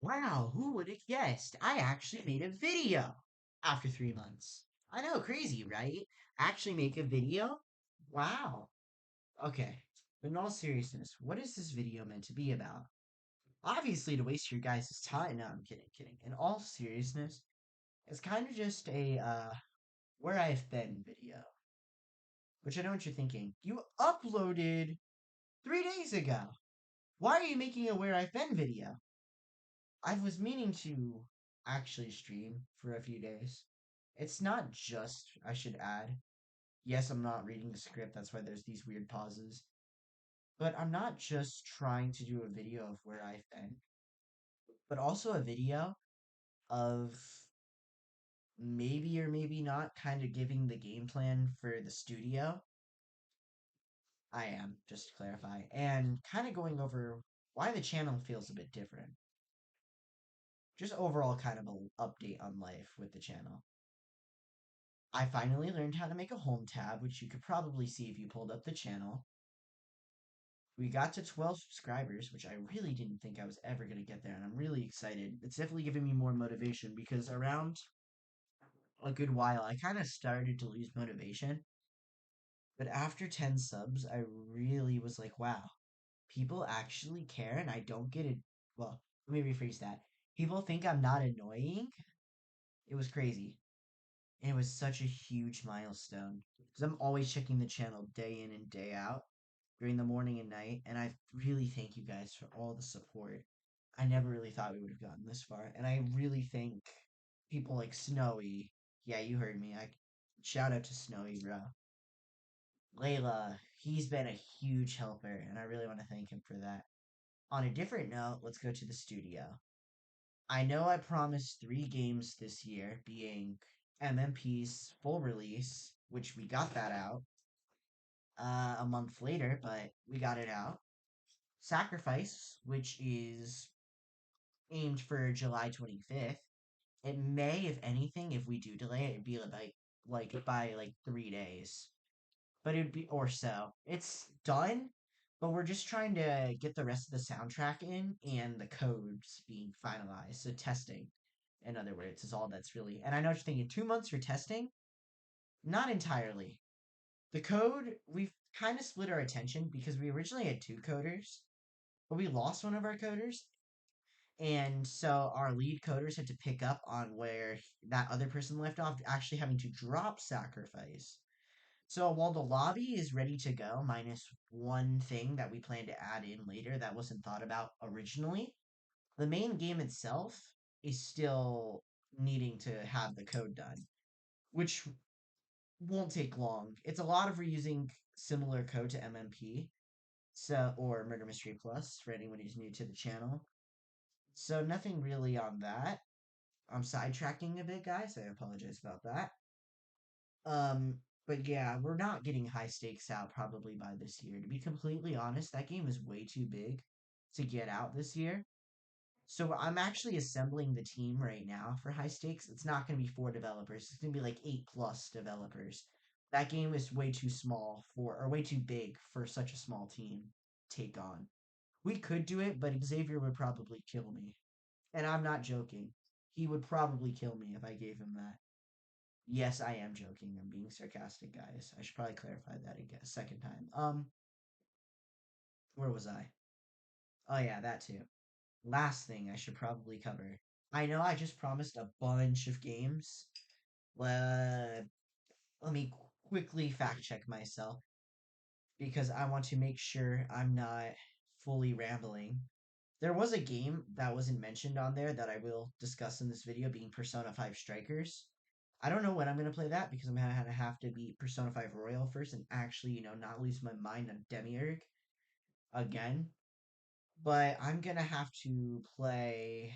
Wow, who would have guessed? I actually made a video after 3 months. I know, crazy, right? Actually make a video? Wow. Okay, but in all seriousness, what is this video meant to be about? Obviously, to waste your guys' time. No, I'm kidding, kidding. In all seriousness, it's kind of just a where I've been video. Which I know what you're thinking. You uploaded 3 days ago. Why are you making a where I've been video? I was meaning to actually stream for a few days. It's not just, I should add. Yes, I'm not reading the script, that's why there's these weird pauses. But I'm not just trying to do a video of where I've been, but also a video of maybe or maybe not kind of giving the game plan for the studio. I am, just to clarify, and kind of going over why the channel feels a bit different. Just overall kind of an update on life with the channel. I finally learned how to make a home tab, which you could probably see if you pulled up the channel. We got to 12 subscribers, which I really didn't think I was ever going to get there, and I'm really excited. It's definitely giving me more motivation because around a good while, I kind of started to lose motivation. But after 10 subs, I really was like, wow, people actually care, and I don't get it. Well, let me rephrase that. People think I'm not annoying. It was crazy. And it was such a huge milestone because I'm always checking the channel day in and day out during the morning and night. And I really thank you guys for all the support. I never really thought we would have gotten this far. And I really thank people like Snowy. Yeah, you heard me. I shout out to Snowy, bro. Layla, he's been a huge helper, and I really want to thank him for that. On a different note, let's go to the studio. I know I promised 3 games this year, being MMP's full release, which we got that out a month later, but we got it out. Sacrifice, which is aimed for July 25th. It may, if anything, if we do delay it, it'd be like by like 3 days. But it'd be or so. It's done, but we're just trying to get the rest of the soundtrack in and the codes being finalized. So testing, in other words, is all that's really. And I know what you're thinking. 2 months for testing? Not entirely. The code, we've kind of split our attention because we originally had 2 coders, but we lost one of our coders. And so our lead coders had to pick up on where that other person left off, actually having to drop sacrifice. So while the lobby is ready to go, minus one thing that we plan to add in later that wasn't thought about originally, the main game itself is still needing to have the code done, which won't take long. It's a lot of reusing similar code to MMP, so or Murder Mystery Plus for anyone who's new to the channel. So nothing really on that. I'm sidetracking a bit, guys. I apologize about that. Um, but yeah, we're not getting high stakes out probably by this year. To be completely honest, that game is way too big to get out this year. So I'm actually assembling the team right now for high stakes. It's not going to be 4 developers. It's going to be like 8+ developers. That game is way too small for, or way too big for such a small team to take on. We could do it, but Xavier would probably kill me. And I'm not joking. He would probably kill me if I gave him that. Yes, I am joking. I'm being sarcastic, guys. I should probably clarify that again a second time. Where was I? Oh yeah, that too. Last thing I should probably cover. I know I just promised a bunch of games. Let, let me quickly fact check myself because I want to make sure I'm not fully rambling. There was a game that wasn't mentioned on there that I will discuss in this video being Persona 5 Strikers. I don't know when I'm going to play that because I'm going to have to beat Persona 5 Royal first and actually, not lose my mind on Demiurge again. But I'm going to have to play.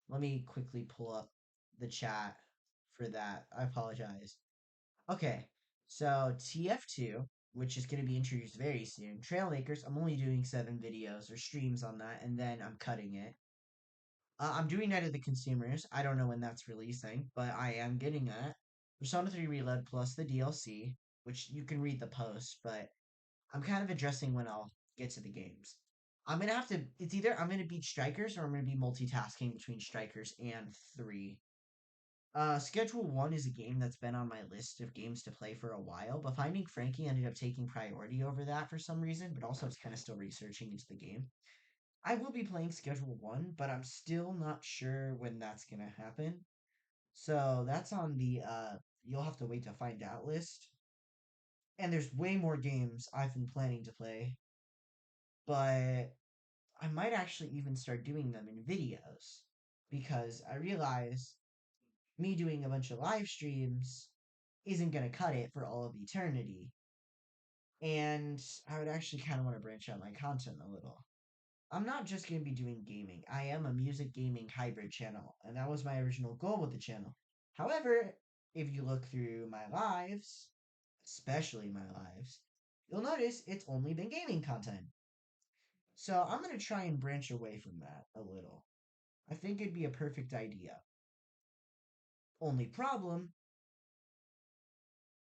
Let me quickly pull up the chat for that. I apologize. Okay, so TF2, which is going to be introduced very soon. Trailmakers, I'm only doing 7 videos or streams on that, and then I'm cutting it. I'm doing Night of the Consumers. I don't know when that's releasing, but I am getting that. Persona 3 Reload plus the DLC, which you can read the post, but I'm kind of addressing when I'll get to the games. I'm gonna have to. It's either I'm gonna beat strikers or I'm gonna be multitasking between strikers and three. Schedule one is a game that's been on my list of games to play for a while, but finding Frankie ended up taking priority over that for some reason. But also, I was kind of still researching into the game. I will be playing Schedule one, but I'm still not sure when that's gonna happen. So that's on the you'll have to wait to find out list. And there's way more games I've been planning to play, but I might actually even start doing them in videos because I realize me doing a bunch of live streams isn't going to cut it for all of eternity. And I would actually kind of want to branch out my content a little. I'm not just going to be doing gaming, I am a music gaming hybrid channel, and that was my original goal with the channel. However, if you look through my lives, especially my lives, you'll notice it's only been gaming content. So I'm going to try and branch away from that a little. I think it'd be a perfect idea. Only problem,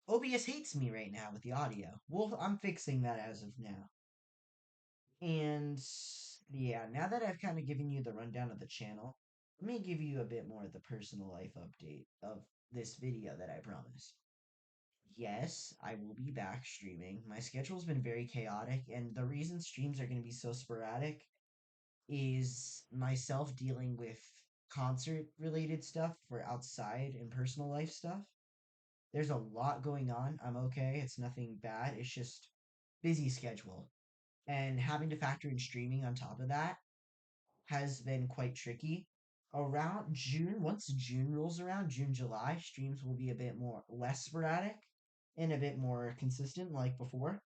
OBS hates me right now with the audio. Well, I'm fixing that as of now. And yeah, now that I've kind of given you the rundown of the channel, let me give you a bit more of the personal life update of this video that I promised. Yes, I will be back streaming. My schedule's been very chaotic, and the reason streams are going to be so sporadic is myself dealing with concert related stuff for outside and personal life stuff. There's a lot going on. I'm okay. It's nothing bad. It's just busy schedule. And having to factor in streaming on top of that has been quite tricky. Around June, once June rolls around, June, July, streams will be a bit more less sporadic and a bit more consistent like before.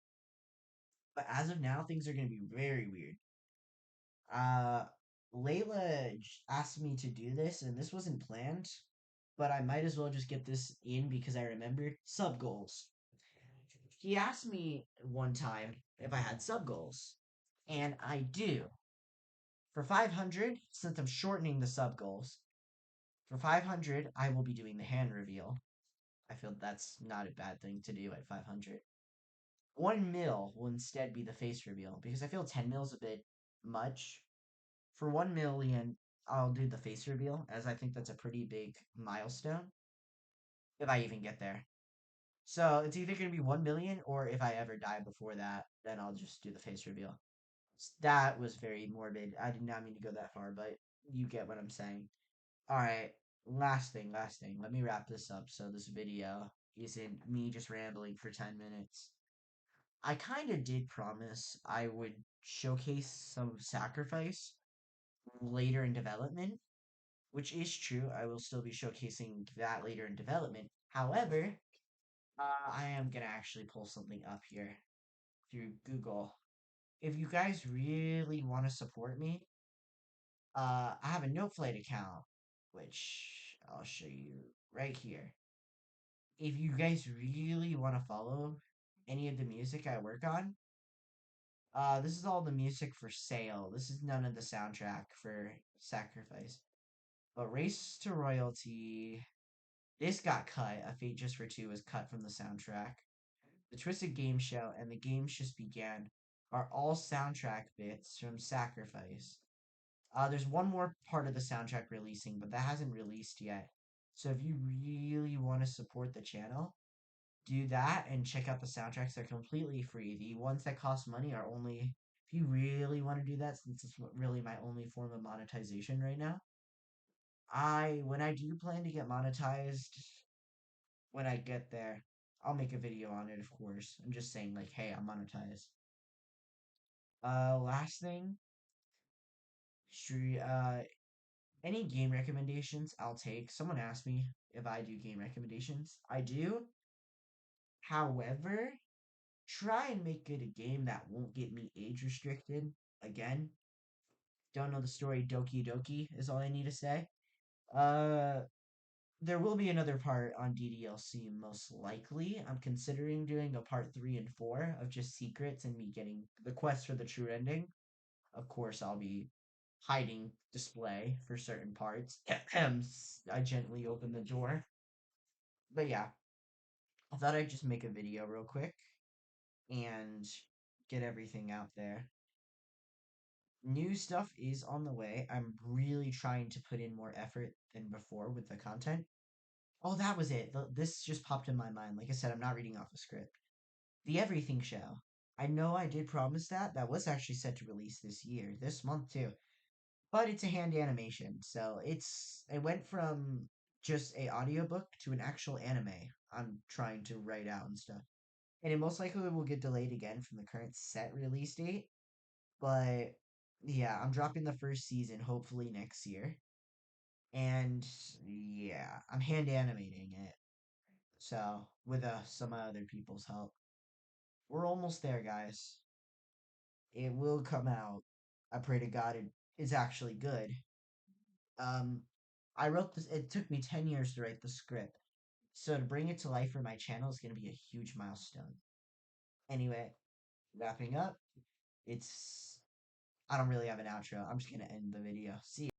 But as of now, things are going to be very weird. Uh, Layla asked me to do this, and this wasn't planned, but I might as well just get this in because I remembered sub goals. He asked me one time if I had sub goals, and I do. For 500, since I'm shortening the sub goals, for 500, I will be doing the hand reveal. I feel that's not a bad thing to do at 500. 1 mil will instead be the face reveal because I feel 10 mil is a bit much. For 1 million, I'll do the face reveal as I think that's a pretty big milestone if I even get there. So it's either going to be 1 million or if I ever die before that, then I'll just do the face reveal. That was very morbid. I did not mean to go that far, but you get what I'm saying. All right, last thing, last thing. Let me wrap this up so this video isn't me just rambling for 10 minutes. I kind of did promise I would showcase some sacrifice later in development, which is true. I will still be showcasing that later in development. However, I am gonna actually pull something up here through Google. If you guys really want to support me, I have a NoteFlight account, which I'll show you right here. If you guys really want to follow any of the music I work on, this is all the music for sale. This is none of the soundtrack for Sacrifice. But Race to Royalty, this got cut. A Fate Just for Two was cut from the soundtrack. The Twisted Game Show and The Games Just Began are all soundtrack bits from Sacrifice. There's one more part of the soundtrack releasing, but that hasn't released yet. So if you really want to support the channel, do that and check out the soundtracks. They're completely free. The ones that cost money are only if you really want to do that, since it's really my only form of monetization right now. When I do plan to get monetized, when I get there, I'll make a video on it, of course. I'm just saying, like, hey, I'm monetized. Last thing, any game recommendations I'll take. Someone asked me if I do game recommendations. I do. However, try and make it a game that won't get me age restricted. Again, don't know the story Doki Doki is all I need to say. Uh there will be another part on DDLC most likely. I'm considering doing a part 3 and 4 of just secrets and me getting the quest for the true ending. Of course, I'll be hiding display for certain parts. I gently open the door. But yeah, I thought I'd just make a video real quick and get everything out there. New stuff is on the way. I'm really trying to put in more effort than before with the content. Oh, that was it. This just popped in my mind. Like I said, I'm not reading off a script. The Everything Show. I know I did promise that. That was actually set to release this year, this month too. But it's a hand animation, so it went from just a audiobook to an actual anime I'm trying to write out and stuff. And it most likely will get delayed again from the current set release date. But yeah, I'm dropping the first season hopefully next year. And yeah, I'm hand animating it. So with some other people's help. We're almost there, guys. It will come out. I pray to God it is actually good. Um, I wrote this. It took me 10 years to write the script, so to bring it to life for my channel is going to be a huge milestone. Anyway, wrapping up. It's I don't really have an outro. I'm just gonna end the video. See ya.